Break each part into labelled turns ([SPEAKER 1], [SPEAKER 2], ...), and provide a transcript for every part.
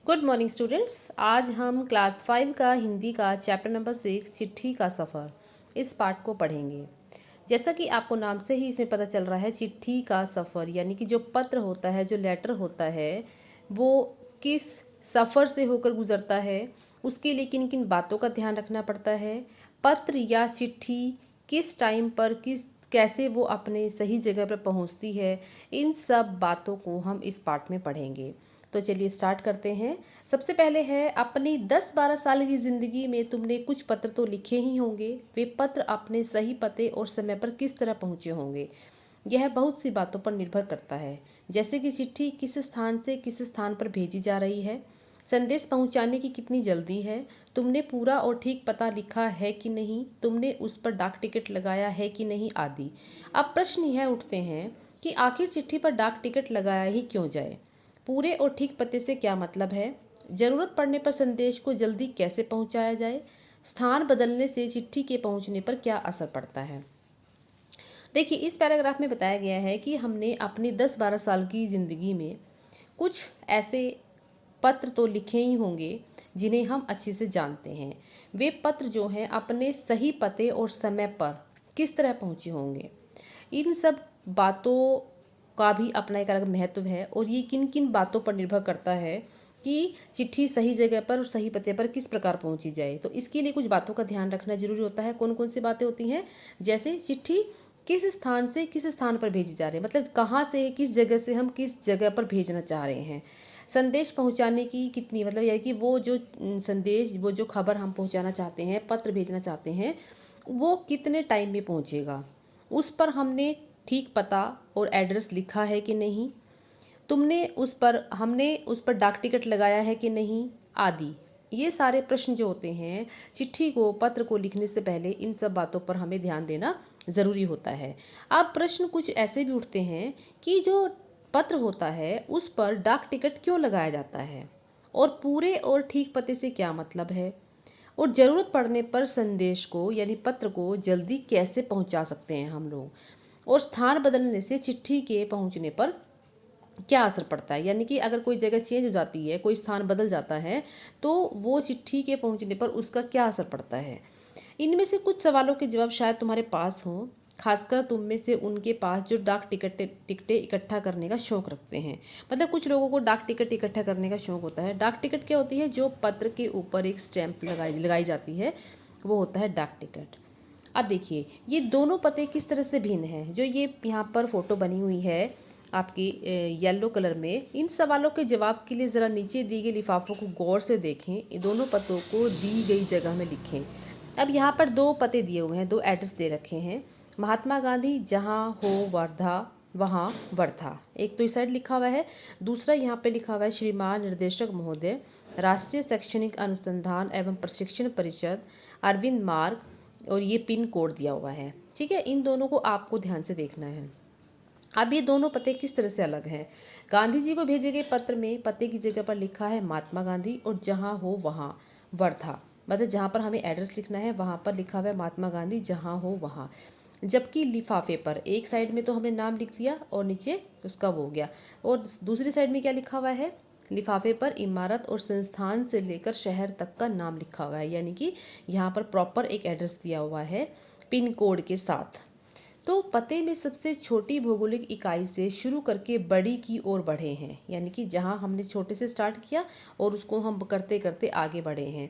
[SPEAKER 1] Good morning students. आज हम class 5 का हिंदी का चैप्टर नंबर 6 चिट्ठी का सफ़र इस पार्ट को पढ़ेंगे। जैसा कि आपको नाम से ही इसमें पता चल रहा है, चिट्ठी का सफ़र यानी कि जो पत्र होता है, जो लेटर होता है, वो किस सफ़र से होकर गुजरता है, उसके लिए किन किन बातों का ध्यान रखना पड़ता है, पत्र या चिट्ठी किस टाइम पर कैसे वो अपने सही जगह पर पहुंचती है, इन सब बातों को हम इस पार्ट में पढ़ेंगे। तो चलिए स्टार्ट करते हैं। सबसे पहले है, अपनी 10-12 साल की ज़िंदगी में तुमने कुछ पत्र तो लिखे ही होंगे। वे पत्र अपने सही पते और समय पर किस तरह पहुँचे होंगे, यह बहुत सी बातों पर निर्भर करता है। जैसे कि चिट्ठी किस स्थान से किस स्थान पर भेजी जा रही है, संदेश पहुंचाने की कितनी जल्दी है, तुमने पूरा और ठीक पता लिखा है कि नहीं, तुमने उस पर डाक टिकट लगाया है कि नहीं आदि। अब प्रश्न यह उठते हैं कि आखिर चिट्ठी पर डाक टिकट लगाया ही क्यों जाए, पूरे और ठीक पते से क्या मतलब है, ज़रूरत पड़ने पर संदेश को जल्दी कैसे पहुंचाया जाए, स्थान बदलने से चिट्ठी के पहुंचने पर क्या असर पड़ता है। देखिए, इस पैराग्राफ में बताया गया है कि हमने अपनी 10-12 साल की ज़िंदगी में कुछ ऐसे पत्र तो लिखे ही होंगे जिन्हें हम अच्छे से जानते हैं। वे पत्र जो हैं अपने सही पते और समय पर किस तरह पहुँचे होंगे, इन सब बातों का भी अपना एक अलग महत्व है। और ये किन किन बातों पर निर्भर करता है कि चिट्ठी सही जगह पर और सही पते पर किस प्रकार पहुंची जाए। तो इसके लिए कुछ बातों का ध्यान रखना जरूरी होता है। कौन कौन सी बातें होती हैं, जैसे चिट्ठी किस स्थान से किस स्थान पर भेजी जा रही है, मतलब कहाँ से किस जगह से हम किस जगह पर भेजना चाह रहे हैं। संदेश पहुंचाने की कितनी, मतलब यह कि वो जो संदेश, वो जो खबर हम पहुंचाना चाहते हैं, पत्र भेजना चाहते हैं, वो कितने टाइम में पहुंचेगा, उस पर हमने ठीक पता और एड्रेस लिखा है कि नहीं, हमने उस पर डाक टिकट लगाया है कि नहीं आदि। ये सारे प्रश्न जो होते हैं, चिट्ठी को पत्र को लिखने से पहले इन सब बातों पर हमें ध्यान देना ज़रूरी होता है। अब प्रश्न कुछ ऐसे भी उठते हैं कि जो पत्र होता है उस पर डाक टिकट क्यों लगाया जाता है, और पूरे और ठीक पते से क्या मतलब है, और ज़रूरत पड़ने पर संदेश को यानी पत्र को जल्दी कैसे पहुंचा सकते हैं हम लोग, और स्थान बदलने से चिट्ठी के पहुंचने पर क्या असर पड़ता है, यानी कि अगर कोई जगह चेंज हो जाती है, कोई स्थान बदल जाता है, तो वो चिट्ठी के पहुंचने पर उसका क्या असर पड़ता है। इनमें से कुछ सवालों के जवाब शायद तुम्हारे पास हों, खासकर तुम में से उनके पास जो डाक टिकटें इकट्ठा करने का शौक़ रखते हैं। मतलब कुछ लोगों को डाक टिकट इकट्ठा करने का शौक़ होता है। डाक टिकट क्या होती है, जो पत्र के ऊपर एक स्टैंप लगाई जाती है, वो होता है डाक टिकट। अब देखिए, ये दोनों पते किस तरह से भिन्न हैं। जो ये यहाँ पर फोटो बनी हुई है आपकी येलो कलर में, इन सवालों के जवाब के लिए ज़रा नीचे दिए गए लिफाफों को गौर से देखें, ये दोनों पतों को दी गई जगह में लिखें। अब यहाँ पर दो पते दिए हुए हैं, दो एड्रेस दे रखे हैं। महात्मा गांधी जहाँ हो वर्धा वहाँ वर्धा, एक तो इस साइड लिखा हुआ है, दूसरा यहाँ पे लिखा हुआ है श्रीमान निर्देशक महोदय, राष्ट्रीय शैक्षणिक अनुसंधान एवं प्रशिक्षण परिषद, अरविंद मार्ग, और ये पिन कोड दिया हुआ है। ठीक है, इन दोनों को आपको ध्यान से देखना है। अब ये दोनों पते किस तरह से अलग हैं। गांधी जी को भेजे गए पत्र में पते की जगह पर लिखा है महात्मा गांधी, और जहाँ हो वहाँ वर्धा, मतलब जहाँ पर हमें एड्रेस लिखना है वहाँ पर लिखा हुआ है महात्मा गांधी जहाँ हो वहाँ। जबकि लिफाफे पर एक साइड में तो हमने नाम लिख दिया और नीचे उसका वो हो गया, और दूसरी साइड में क्या लिखा हुआ है, लिफाफे पर इमारत और संस्थान से लेकर शहर तक का नाम लिखा हुआ है। यानी कि यहाँ पर प्रॉपर एक एड्रेस दिया हुआ है पिन कोड के साथ। तो पते में सबसे छोटी भौगोलिक इकाई से शुरू करके बड़ी की ओर बढ़े हैं, यानी कि जहाँ हमने छोटे से स्टार्ट किया और उसको हम करते करते आगे बढ़े हैं।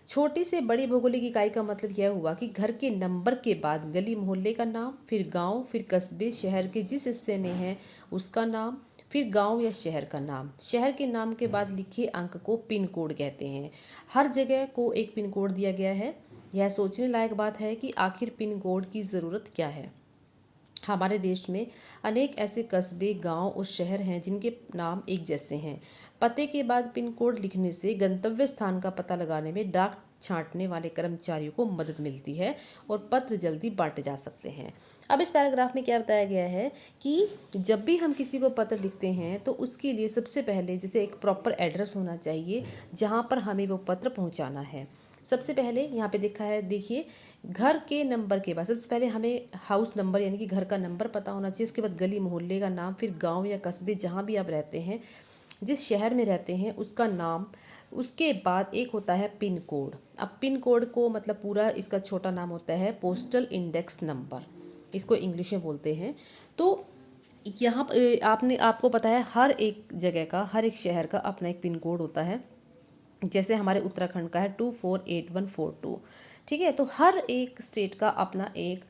[SPEAKER 1] छोटी से बड़ी भौगोलिक इकाई का मतलब यह हुआ कि घर के नंबर के बाद गली मोहल्ले का नाम, फिर गांव, फिर कस्बे, शहर के जिस हिस्से में है उसका नाम, फिर गांव या शहर का नाम। शहर के नाम के बाद लिखे अंक को पिन कोड कहते हैं। हर जगह को एक पिन कोड दिया गया है। यह सोचने लायक बात है कि आखिर पिन कोड की ज़रूरत क्या है। हमारे देश में अनेक ऐसे कस्बे, गांव और शहर हैं जिनके नाम एक जैसे हैं। पते के बाद पिन कोड लिखने से गंतव्य स्थान का पता लगाने में डाक छांटने वाले कर्मचारियों को मदद मिलती है और पत्र जल्दी बांटे जा सकते हैं। अब इस पैराग्राफ में क्या बताया गया है कि जब भी हम किसी को पत्र लिखते हैं तो उसके लिए सबसे पहले जैसे एक प्रॉपर एड्रेस होना चाहिए जहाँ पर हमें वो पत्र पहुँचाना है। सबसे पहले यहाँ पे लिखा है, देखिए, घर के नंबर के बाद सबसे पहले हमें हाउस नंबर यानी कि घर का नंबर पता होना चाहिए। उसके बाद गली मोहल्ले का नाम, फिर गांव या कस्बे जहाँ भी आप रहते हैं जिस शहर में रहते हैं उसका नाम, उसके बाद एक होता है पिन कोड। अब पिन कोड को मतलब पूरा इसका छोटा नाम होता है पोस्टल इंडेक्स नंबर, इसको इंग्लिश में बोलते हैं। तो यहाँ आपने आपको पता है हर एक जगह का, हर एक शहर का अपना एक पिन कोड होता है। जैसे हमारे उत्तराखंड का है 248142। ठीक है, तो हर एक स्टेट का अपना एक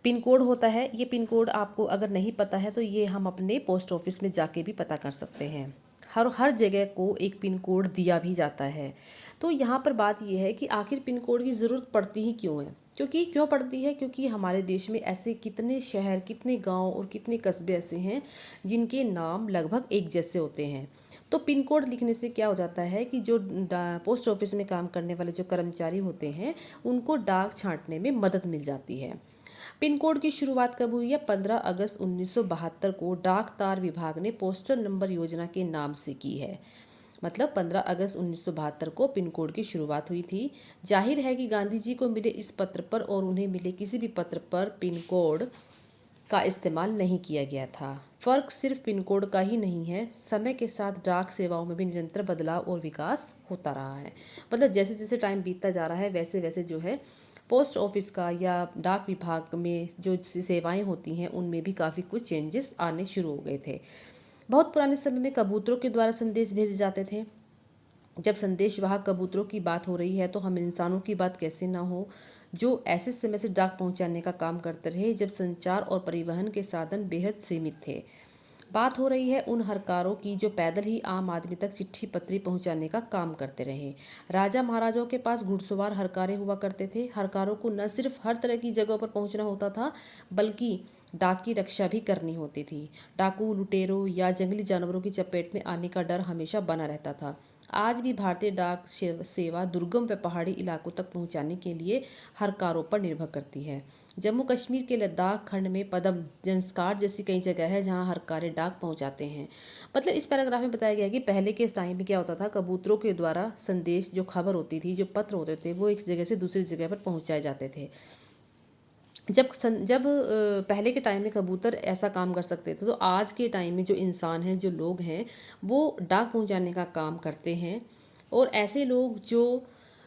[SPEAKER 1] पिन कोड होता है। ये पिन कोड आपको अगर नहीं पता है तो ये हम अपने पोस्ट ऑफिस में जाके भी पता कर सकते हैं। हर जगह को एक पिन कोड दिया भी जाता है। तो यहाँ पर बात ये है कि आखिर पिन कोड की ज़रूरत पड़ती ही क्यों है? क्यों पड़ती है? क्योंकि हमारे देश में ऐसे कितने शहर, कितने गांव और कितने कस्बे ऐसे हैं जिनके नाम लगभग एक जैसे होते हैं। तो पिन कोड लिखने से क्या हो जाता है कि जो पोस्ट ऑफिस में काम करने वाले जो कर्मचारी होते हैं उनको डाक छांटने में मदद मिल जाती है। पिन कोड की शुरुआत कब हुई है? 15 अगस्त 1972 को डाक तार विभाग ने पोस्टल नंबर योजना के नाम से की है। मतलब 15 अगस्त 1972 को पिन कोड की शुरुआत हुई थी। जाहिर है कि गांधी जी को मिले इस पत्र पर और उन्हें मिले किसी भी पत्र पर पिन कोड का इस्तेमाल नहीं किया गया था। फर्क सिर्फ पिन कोड का ही नहीं है, समय के साथ डाक सेवाओं में भी निरंतर बदलाव और विकास होता रहा है। मतलब जैसे जैसे टाइम बीतता जा रहा है वैसे वैसे जो है पोस्ट ऑफिस का या डाक विभाग में जो सेवाएं होती हैं उनमें भी काफ़ी कुछ चेंजेस आने शुरू हो गए थे। बहुत पुराने समय में कबूतरों के द्वारा संदेश भेजे जाते थे। जब संदेशवाहक कबूतरों की बात हो रही है तो हम इंसानों की बात कैसे ना हो, जो ऐसे समय से डाक पहुंचाने का काम करते रहे जब संचार और परिवहन के साधन बेहद सीमित थे। बात हो रही है उन हरकारों की जो पैदल ही आम आदमी तक चिट्ठी पत्री पहुंचाने का काम करते रहे। राजा महाराजाओं के पास घुड़सवार हरकारें हुआ करते थे। हरकारों को न सिर्फ हर तरह की जगहों पर पहुंचना होता था बल्कि डाक की रक्षा भी करनी होती थी। डाकू, लुटेरों या जंगली जानवरों की चपेट में आने का डर हमेशा बना रहता था। आज भी भारतीय डाक सेवा दुर्गम व पहाड़ी इलाकों तक पहुंचाने के लिए हरकारों पर निर्भर करती है। जम्मू कश्मीर के लद्दाख खंड में पदम, जंस्कार जैसी कई जगह है जहां हरकारे डाक पहुंचाते हैं। मतलब इस पैराग्राफ में बताया गया है कि पहले के टाइम में क्या होता था, कबूतरों के द्वारा संदेश, जो खबर होती थी, जो पत्र होते थे, वो एक जगह से दूसरी जगह पर पहुंचाए जाते थे। जब पहले के टाइम में कबूतर ऐसा काम कर सकते थे तो आज के टाइम में जो इंसान हैं, जो लोग हैं, वो डाक पहुंचाने का काम करते हैं। और ऐसे लोग जो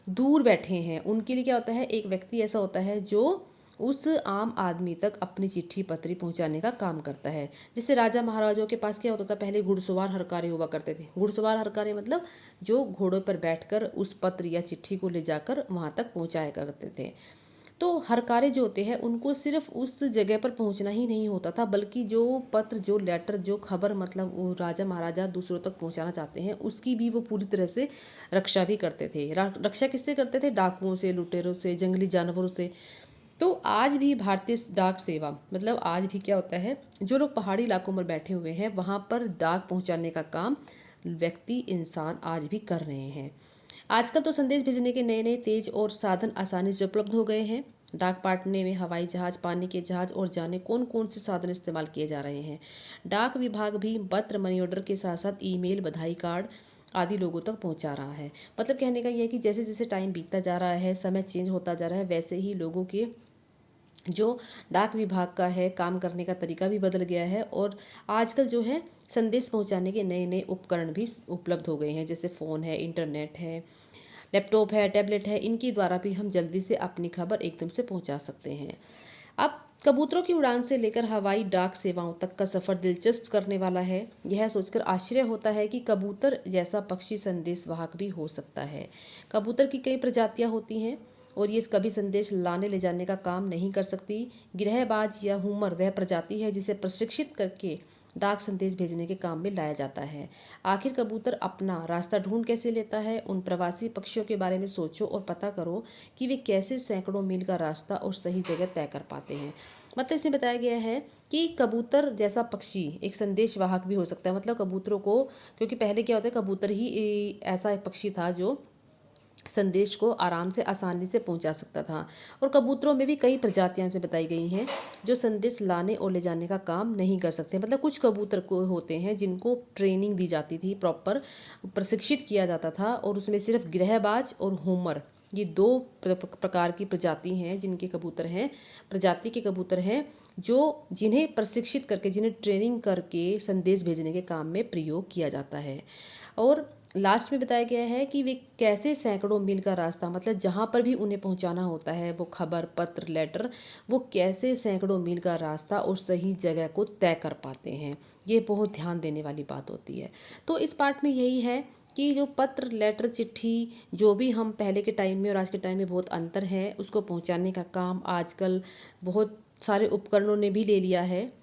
[SPEAKER 1] दूर बैठे हैं उनके लिए क्या होता है, एक व्यक्ति ऐसा होता है जो उस आम आदमी तक अपनी चिट्ठी पत्री पहुंचाने का काम करता है। जैसे राजा महाराजाओं के पास क्या होता था, पहले घुड़सवार हरकारे हुआ करते थे। घुड़सवार हरकारे मतलब जो घोड़ों पर बैठकर उस पत्र या चिट्ठी को ले जाकर वहाँ तक पहुँचाया करते थे। तो हरकारे जो होते हैं उनको सिर्फ उस जगह पर पहुंचना ही नहीं होता था बल्कि जो पत्र, जो लेटर, जो खबर मतलब वो राजा महाराजा दूसरों तक पहुंचाना चाहते हैं उसकी भी वो पूरी तरह से रक्षा भी करते थे। रक्षा किससे करते थे? डाकुओं से, लुटेरों से, जंगली जानवरों से। तो आज भी भारतीय डाक सेवा मतलब आज भी क्या होता है, जो लोग पहाड़ी इलाकों में बैठे हुए हैं वहाँ पर डाक पहुँचाने का काम व्यक्ति, इंसान आज भी कर रहे हैं। आजकल तो संदेश भेजने के नए नए तेज और साधन आसानी से उपलब्ध हो गए हैं। डाक पाठने में हवाई जहाज, पानी के जहाज और जाने कौन कौन से साधन इस्तेमाल किए जा रहे हैं। डाक विभाग भी पत्र, मनी ऑर्डर के साथ साथ ईमेल, बधाई कार्ड आदि लोगों तक पहुंचा रहा है। मतलब कहने का यह है कि जैसे जैसे टाइम बीतता जा रहा है, समय चेंज होता जा रहा है, वैसे ही लोगों के जो डाक विभाग का है काम करने का तरीका भी बदल गया है। और आजकल जो है संदेश पहुंचाने के नए नए उपकरण भी उपलब्ध हो गए हैं। जैसे फ़ोन है, इंटरनेट है, लैपटॉप है, टैबलेट है, इनके द्वारा भी हम जल्दी से अपनी खबर एकदम से पहुंचा सकते हैं। अब कबूतरों की उड़ान से लेकर हवाई डाक सेवाओं तक का सफ़र दिलचस्प करने वाला है। यह सोचकर आश्चर्य होता है कि कबूतर जैसा पक्षी संदेशवाहक भी हो सकता है। कबूतर की कई प्रजातियां होती हैं और ये कभी संदेश लाने ले जाने का काम नहीं कर सकती। गिरहबाज या हुमर वह प्रजाति है जिसे प्रशिक्षित करके डाक संदेश भेजने के काम में लाया जाता है। आखिर कबूतर अपना रास्ता ढूंढ कैसे लेता है? उन प्रवासी पक्षियों के बारे में सोचो और पता करो कि वे कैसे सैकड़ों मील का रास्ता और सही जगह तय कर पाते हैं। मतलब इसमें बताया गया है कि कबूतर जैसा पक्षी एक संदेशवाहक भी हो सकता है। मतलब कबूतरों को, क्योंकि पहले क्या होता है, कबूतर ही ऐसा एक पक्षी था जो संदेश को आराम से, आसानी से पहुंचा सकता था। और कबूतरों में भी कई प्रजातियां से बताई गई हैं जो संदेश लाने और ले जाने का काम नहीं कर सकते। मतलब कुछ कबूतर को होते हैं जिनको ट्रेनिंग दी जाती थी, प्रॉपर प्रशिक्षित किया जाता था, और उसमें सिर्फ गिरहबाज और होमर, ये दो प्रकार की प्रजाति हैं जिनके कबूतर हैं, प्रजाति के कबूतर हैं जो जिन्हें प्रशिक्षित करके, जिन्हें ट्रेनिंग करके संदेश भेजने के काम में प्रयोग किया जाता है। और लास्ट में बताया गया है कि वे कैसे सैकड़ों मील का रास्ता, मतलब जहाँ पर भी उन्हें पहुँचाना होता है वो खबर, पत्र, लेटर, वो कैसे सैकड़ों मील का रास्ता और सही जगह को तय कर पाते हैं। ये बहुत ध्यान देने वाली बात होती है। तो इस पार्ट में यही है कि जो पत्र, लेटर, चिट्ठी, जो भी हम पहले के टाइम में और आज के टाइम में बहुत अंतर है, उसको पहुंचाने का काम आजकल बहुत सारे उपकरणों ने भी ले लिया है।